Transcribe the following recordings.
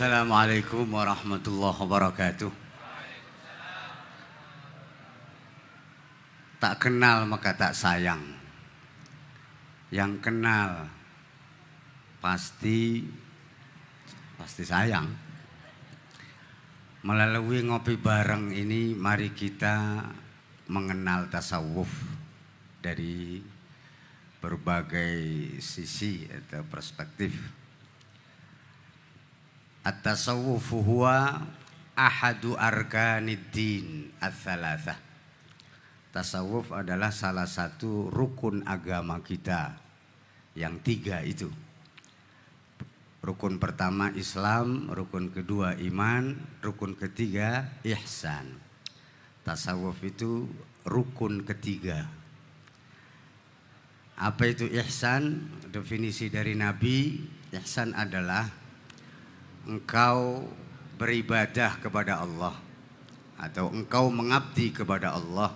Assalamualaikum warahmatullahi wabarakatuh. Tak kenal maka tak sayang. Yang kenal pasti sayang. Melalui ngopi bareng ini mari kita mengenal tasawuf dari berbagai sisi atau perspektif. At-tasawwufu huwa ahadu arkaniddin ats-tsalatsah. Tasawuf adalah salah satu rukun agama kita yang 3 itu. Rukun pertama Islam, rukun kedua iman, rukun ketiga ihsan. Tasawuf itu rukun ketiga. Apa itu ihsan? Definisi dari Nabi, ihsan adalah engkau beribadah kepada Allah atau engkau mengabdi kepada Allah.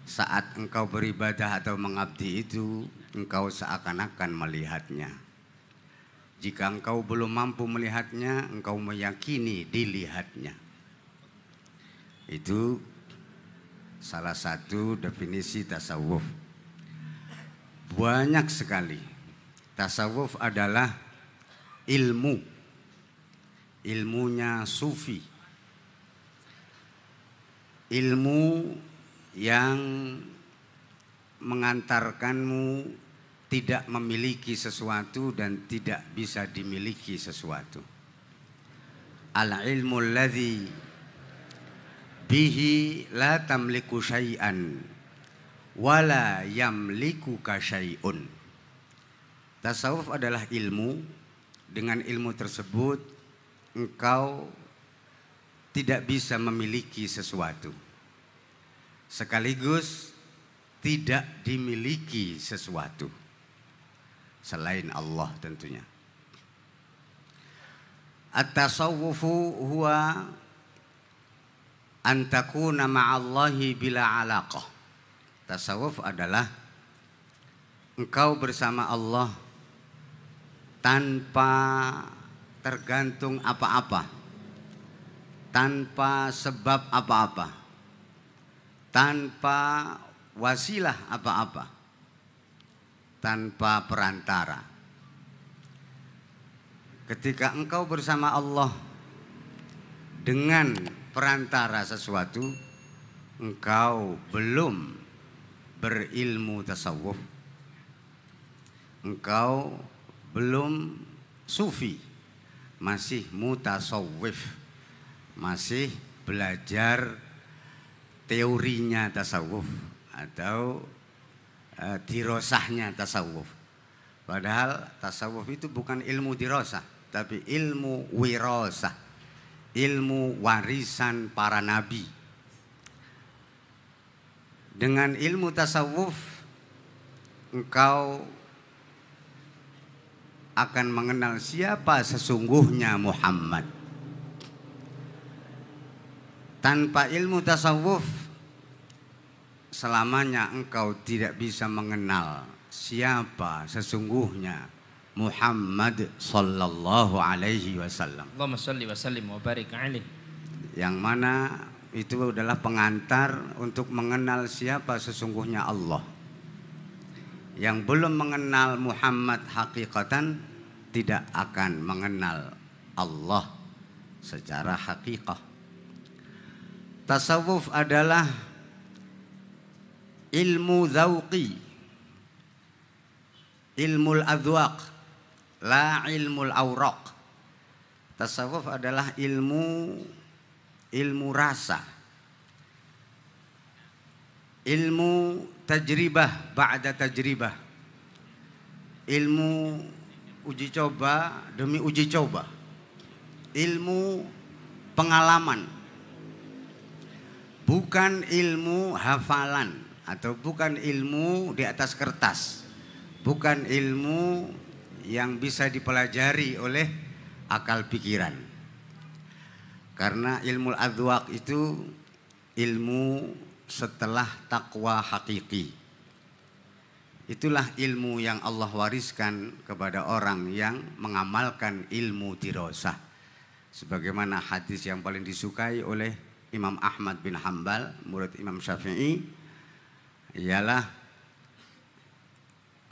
Saat engkau beribadah atau mengabdi itu, engkau seakan-akan melihatnya. Jika engkau belum mampu melihatnya, engkau meyakini dilihatnya. Itu salah satu definisi tasawuf. Banyak sekali. Tasawuf adalah ilmu. Ilmunya sufi. Ilmu yang mengantarkanmu tidak memiliki sesuatu dan tidak bisa dimiliki sesuatu. Al-ilmu alladhi bihi la tamliku syai'an wala yamlikuka syai'un. Tasawuf adalah ilmu. Dengan ilmu tersebut engkau tidak bisa memiliki sesuatu, sekaligus tidak dimiliki sesuatu selain Allah tentunya. At-tasawwufu huwa an takuna ma'allahi bila alaqah. Tasawuf adalah engkau bersama Allah tanpa tergantung apa-apa, tanpa sebab apa-apa, tanpa wasilah apa-apa, tanpa perantara. Ketika engkau bersama Allah dengan perantara sesuatu, engkau belum berilmu tasawuf, engkau belum sufi, masih mutasawwif, masih belajar teorinya tasawuf atau dirosahnya tasawuf. Padahal tasawuf itu bukan ilmu dirosah, tapi ilmu wirosah, ilmu warisan para nabi. Dengan ilmu tasawuf engkau akan mengenal siapa sesungguhnya Muhammad. Tanpa ilmu tasawuf selamanya engkau tidak bisa mengenal siapa sesungguhnya Muhammad sallallahu alaihi wasallam. Allahumma shalli wa sallim wa barik alaihi. Yang mana itu adalah pengantar untuk mengenal siapa sesungguhnya Allah. Yang belum mengenal Muhammad hakikatan tidak akan mengenal Allah secara hakikah. Tasawuf adalah ilmu dzauqi, ilmul adzwaq, la ilmul awraq. Tasawuf adalah ilmu rasa, ilmu tajribah ba'da tajribah, ilmu uji coba demi uji coba, ilmu pengalaman, bukan ilmu hafalan atau bukan ilmu di atas kertas, bukan ilmu yang bisa dipelajari oleh akal pikiran. Karena ilmu adzwaq itu ilmu setelah takwa hakiki. Itulah ilmu yang Allah wariskan kepada orang yang mengamalkan ilmu dirosah. sebagaimana hadis yang paling disukai oleh Imam Ahmad bin Hambal, murid Imam Syafi'i, ialah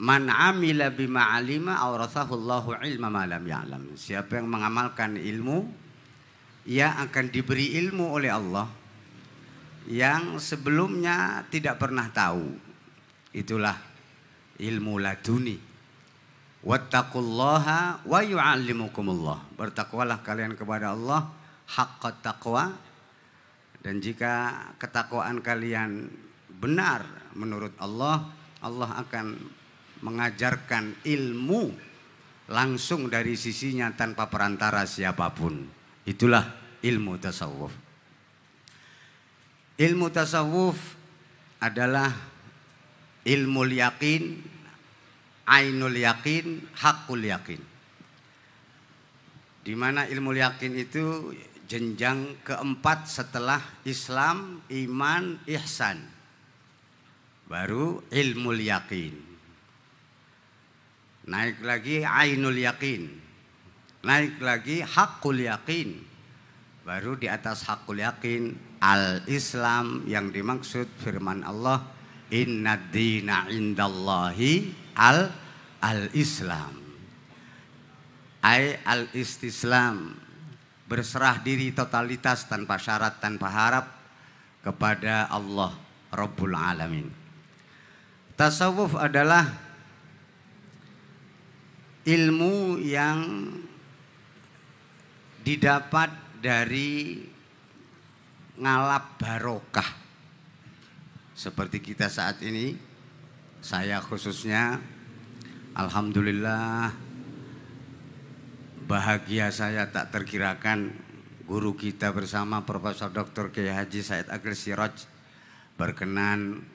man amila bima alima awrathahu Allahu ilma ma lam ya'lam. Siapa yang mengamalkan ilmu, ia akan diberi ilmu oleh Allah yang sebelumnya tidak pernah tahu. Itulah ilmu laduni. Wattaqullaha wa yu'allimukumullah. Bertakwalah kalian kepada Allah haqqat taqwa, dan jika ketakwaan kalian benar menurut Allah, Allah akan mengajarkan ilmu langsung dari sisinya tanpa perantara siapapun. Itulah ilmu tasawuf. Ilmu tasawuf adalah ilmu yakin, ainul yakin, hakul yakin. Di mana ilmu yakin itu jenjang keempat setelah Islam, iman, ihsan. Baru ilmu yakin. Naik lagi ainul yakin. Naik lagi hakul yakin. Baru di atas hakul yakin al-Islam, yang dimaksud firman Allah, inna dina indallahi al-Islam. Ay al-istislam, berserah diri totalitas tanpa syarat, tanpa harap kepada Allah Rabbul Alamin. Tasawuf adalah ilmu yang didapat dari ngalap barokah. Seperti kita saat ini, saya khususnya, alhamdulillah, bahagia saya tak terkirakan guru kita bersama Profesor Dr. Kiai Haji Said Agil Siraj berkenan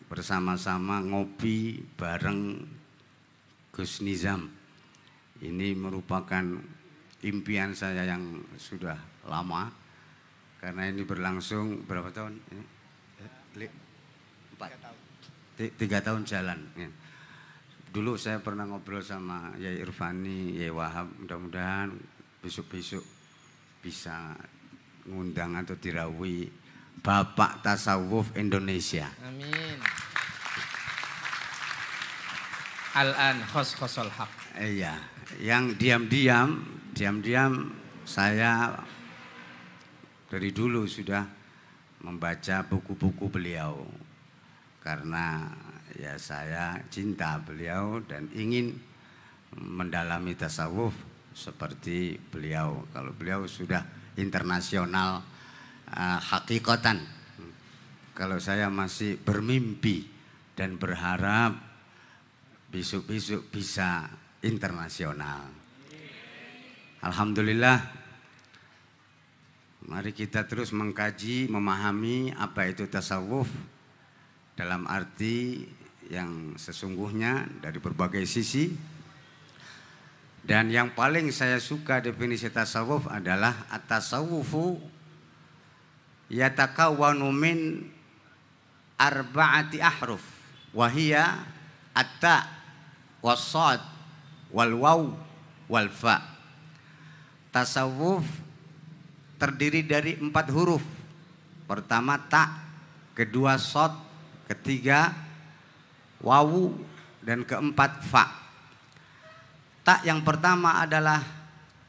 bersama-sama ngopi bareng Gus Nizam. Ini merupakan impian saya yang sudah lama, karena ini berlangsung berapa tahun? 3 tahun jalan. Dulu saya pernah ngobrol sama Yai Irfani, Yai Wahab, mudah-mudahan besok-besok bisa ngundang atau dirawi Bapak Tasawuf Indonesia. Amin. Al-an khos-khosol haq. Iya, yang diam-diam saya dari dulu sudah membaca buku-buku beliau, karena ya saya cinta beliau dan ingin mendalami tasawuf seperti beliau. Kalau beliau sudah internasional hakikatan, kalau saya masih bermimpi dan berharap besok-besok bisa internasional. Alhamdulillah, mari kita terus mengkaji, memahami apa itu tasawuf dalam arti yang sesungguhnya dari berbagai sisi. Dan yang paling saya suka definisi tasawuf adalah at-tasawufu yatakawwanu min arba'ati ahruf wahia at-ta was-sad wal-waw wal-fa. Tasawuf terdiri dari 4 huruf. Pertama ta, kedua sad, ketiga wawu, dan keempat fa. Tak yang pertama adalah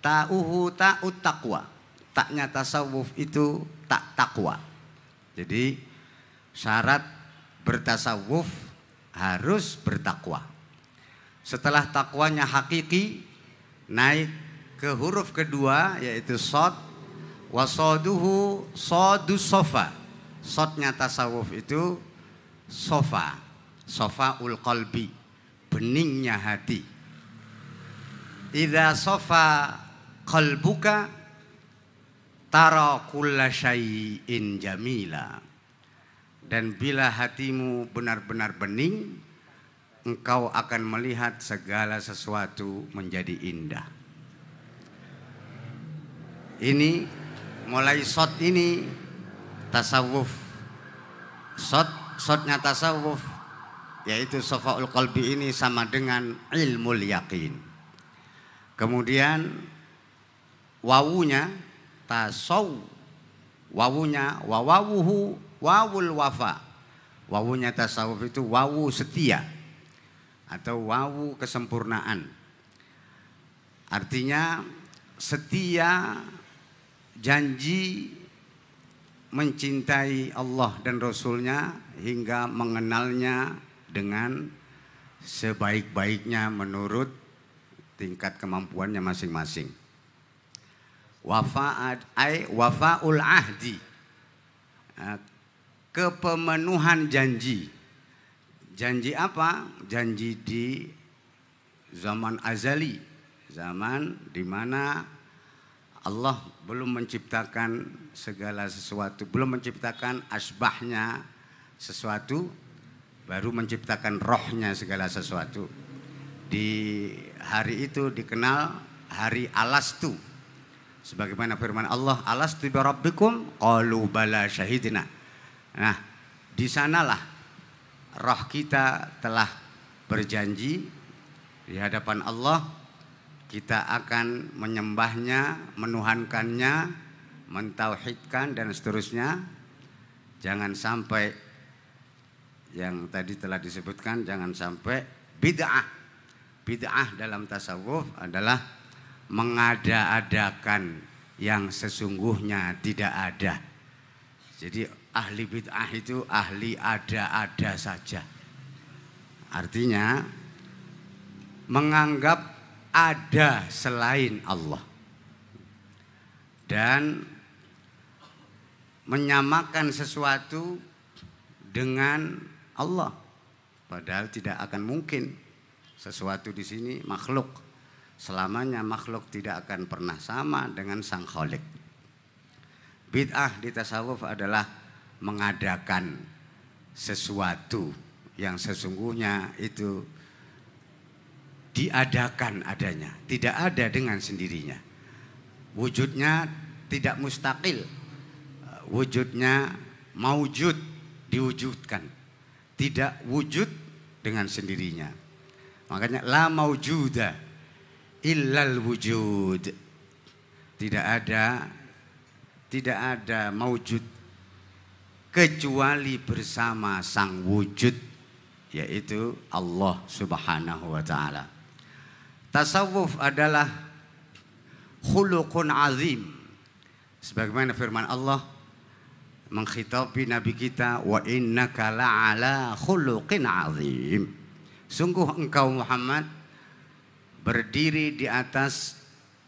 ta'uhu ta'ut taqwa. Taknya tasawuf itu tak takwa. Jadi syarat bertasawuf harus bertakwa. Setelah takwanya hakiki, naik ke huruf kedua yaitu shad. Wasoduhu sodus sofa. Sodnya tasawuf itu sofa, sofaul qalbi, beningnya hati. Idza sofa qalbuka tara kulla syai'in jamila. Dan bila hatimu benar-benar bening, engkau akan melihat segala sesuatu menjadi indah. Ini mulai shad ini tasawuf. Shadnya tasawuf yaitu sofaul qalbi ini sama dengan ilmu yakin. Kemudian wawunya tasaw, wawunya wawuhu wawul wafa. Wawunya tasawuf itu wawu setia atau wawu kesempurnaan. Artinya setia, janji mencintai Allah dan Rasulnya hingga mengenalnya dengan sebaik-baiknya menurut tingkat kemampuannya masing-masing. Wafaul ahdi, kepemenuhan janji. Janji apa? Janji di zaman azali, zaman di mana Allah belum menciptakan segala sesuatu, belum menciptakan asbahnya sesuatu, baru menciptakan rohnya segala sesuatu. Di hari itu dikenal hari Alastu. Sebagaimana firman Allah, Alastu bi rabbikum qalu bala syahidina. Nah, di sanalah roh kita telah berjanji di hadapan Allah, kita akan menyembahnya, menuhankannya, mentauhidkan dan seterusnya. Jangan sampai yang tadi telah disebutkan, jangan sampai bid'ah. Bid'ah dalam tasawuf adalah mengada-adakan yang sesungguhnya tidak ada. Jadi ahli bid'ah itu ahli ada-ada saja. Artinya menganggap ada selain Allah dan menyamakan sesuatu dengan Allah, padahal tidak akan mungkin. Sesuatu di sini makhluk, selamanya makhluk tidak akan pernah sama dengan Sang Khalik. Bid'ah di tasawuf adalah mengadakan sesuatu yang sesungguhnya itu diadakan adanya, tidak ada dengan sendirinya. Wujudnya tidak mustaqil, wujudnya maujud, diwujudkan, tidak wujud dengan sendirinya. Makanya la maujuda illal wujud. Tidak ada maujud kecuali bersama sang wujud, yaitu Allah Subhanahu wa taala. Tasawuf adalah khuluqun azim. Sebagaimana firman Allah menghitabi nabi kita, wa innaka la'ala khuluqin azim. Sungguh engkau Muhammad berdiri di atas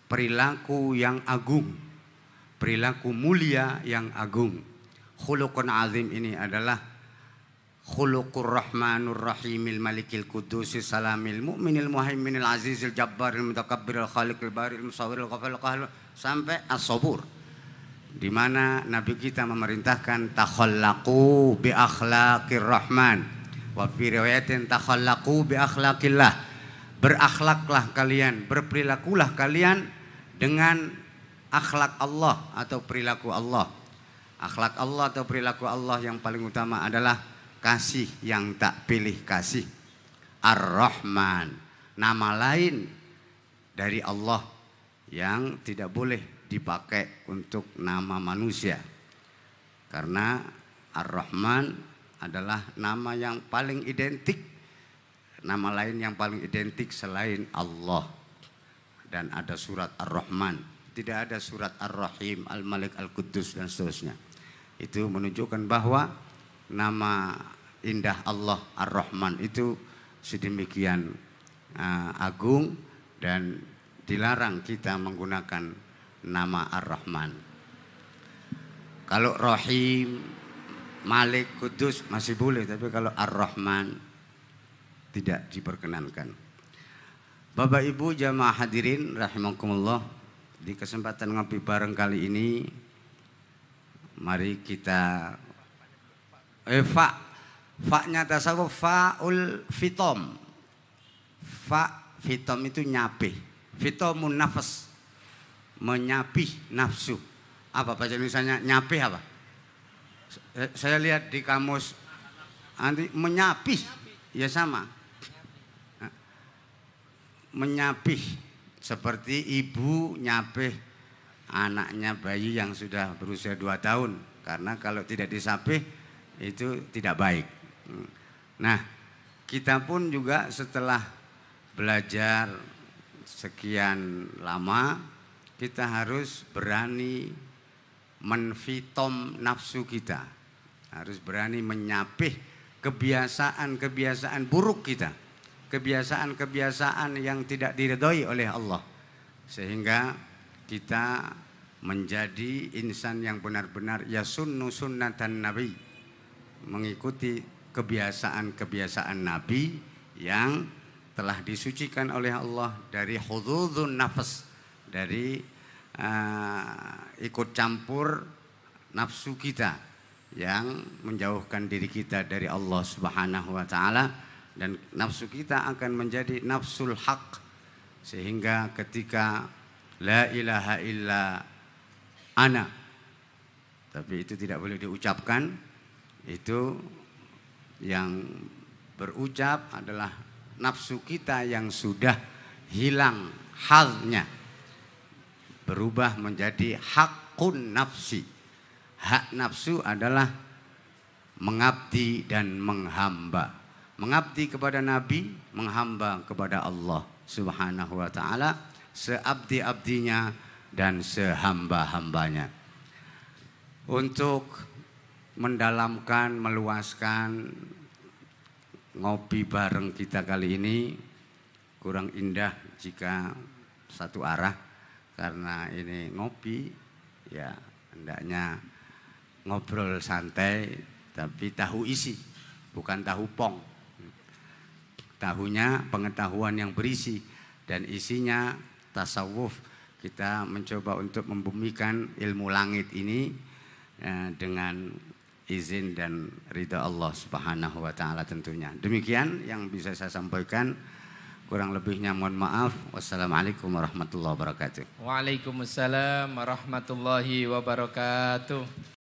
perilaku yang agung, perilaku mulia yang agung. Khuluqun azim ini adalah khuluqur rahmanur rahimil malikil qudusis salamil mu'minil muhaiminil azizil jabbaril mutakabbiril khaliqil baril musawwiril ghafuril qahhar sampai as-sabur, di mana nabi kita memerintahkan takhallaqu bi akhlaqir rahman. Wa fi riwayatin takhallaqu bi akhlaqillah. Berakhlaklah kalian, berperilakulah kalian dengan akhlak Allah atau perilaku Allah. Akhlak Allah atau perilaku Allah yang paling utama adalah kasih yang tak pilih kasih. Ar-Rahman, nama lain dari Allah yang tidak boleh dipakai untuk nama manusia. Karena Ar-Rahman adalah nama yang paling identik, nama lain yang paling identik selain Allah. Dan ada surat Ar-Rahman, tidak ada surat Ar-Rahim, Al-Malik, Al-Quddus dan seterusnya. Itu menunjukkan bahwa nama indah Allah Ar-Rahman itu sedemikian agung dan dilarang kita menggunakan nama Ar-Rahman. Kalau Rahim, Malik, Kudus masih boleh, tapi kalau Ar-Rahman tidak diperkenankan. Bapak Ibu jamaah hadirin rahimakumullah, di kesempatan ngopi bareng kali ini mari kita fa-nya tasawuf faul fitom. Fitom itu nyapih. Fitomun nafas, menyapih nafsu. Apa bahasa Indonesianya nyapih apa? Saya lihat di kamus nanti menyapih, ya sama. Menyapih seperti ibu nyapih anaknya bayi yang sudah berusia 2 tahun. Karena kalau tidak disapih itu tidak baik. Nah, kita pun juga setelah belajar sekian lama, kita harus berani menfitom nafsu kita. Harus berani menyapih kebiasaan-kebiasaan buruk kita. Kebiasaan-kebiasaan yang tidak diridhoi oleh Allah. Sehingga kita menjadi insan yang benar-benar yasunnu sunnatan Nabi, mengikuti kebiasaan-kebiasaan Nabi yang telah disucikan oleh Allah dari hududun nafas, dari ikut campur nafsu kita yang menjauhkan diri kita dari Allah Subhanahu wa taala, dan nafsu kita akan menjadi nafsul haq, sehingga ketika la ilaha illa ana, tapi itu tidak boleh diucapkan, itu yang berucap adalah nafsu kita yang sudah hilang halnya, berubah menjadi hakun nafsi. Hak nafsu adalah mengabdi dan menghamba. Mengabdi kepada Nabi, menghamba kepada Allah Subhanahu wa taala, seabdi-abdinya dan sehamba-hambanya. Untuk mendalamkan, meluaskan ngopi bareng kita kali ini, kurang indah jika satu arah, karena ini ngopi, ya hendaknya ngobrol santai tapi tahu isi, bukan tahu pong. Tahunya pengetahuan yang berisi dan isinya tasawuf. Kita mencoba untuk membumikan ilmu langit ini dengan izin dan ridha Allah Subhanahu wa taala tentunya. Demikian yang bisa saya sampaikan. Kurang lebihnya mohon maaf. Wassalamualaikum warahmatullahi wabarakatuh. Waalaikumsalam warahmatullahi wabarakatuh.